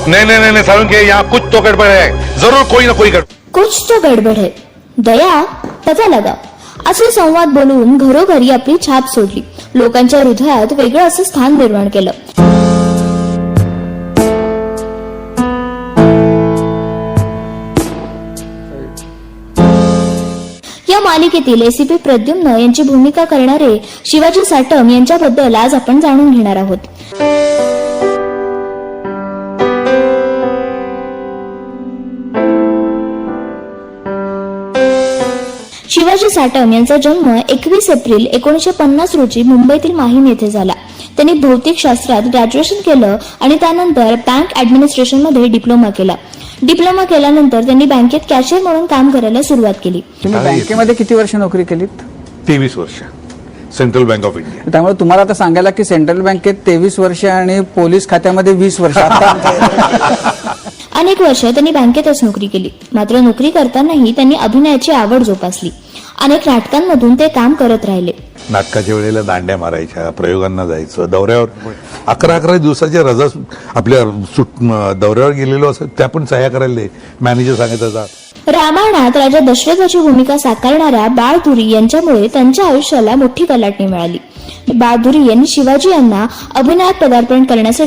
नहीं नहीं नहीं सारुण के यहाँ कुछ तो गड़बड़ है, जरूर कोई ना कोई गड़बड़. कुछ तो गडबड है. दया पता लगा असे संवाद बोलून घरोघरी आपली छाप सोडली. लोकांच्या हृदयात वेगळं असं स्थान निर्माण केलं. या मालिकेतील एसीपी प्रद्युम्न यांची भूमिका करणारे शिवाजी साटम यांच्याबद्दल आज आपण जाणून घेणार आहोत. शिवाजी साटम यांचा जन्म 21 एप्रिल 1950 रोजी मुंबईतील माहीम येथे झाला. त्यांनी भौतिक शास्त्रात ग्रॅज्युएशन केलं आणि त्यानंतर बँक ऍडमिनिस्ट्रेशन मध्ये डिप्लोमा केला. डिप्लोमा केल्यानंतर त्यांनी बँकेत कॅशियर म्हणून काम करायला सुरुवात केली. तुम्ही बँकेमध्ये किती वर्ष नोकरी केलीत? 23 वर्ष सेंट्रल बँक ऑफ इंडिया. त्यामुळे तुम्हाला आता सांगायला की सेंट्रल बँकेत 23 वर्ष आणि पोलीस खात्यामध्ये 20 वर्ष. अनेक वर्ष त्यांनी बँकेतच नोकरी केली. मात्र नोकरी करतानाही त्यांनी अभिनयाची आवड जोपासली. अनेक नाटकांमधून ते काम करत राहिले. नाटकाच्या वेळेला दांड्या मारायच्या, प्रयोगांना जायचं, दौऱ्यावर 11 दिवसाच्या रजा आपल्या दौऱ्यावर गेलेलो असं त्या पण सह्या करायला मॅनेजर सांगायचा. रामायणात राजा दशरथाची भूमिका साकारणाऱ्या बाळधुरी यांच्यामुळे त्यांच्या आयुष्याला मोठी कलाटणी मिळाली. बाळधुरी यांनी शिवाजी यांना अभिनयात पदार्पण करण्यासाठी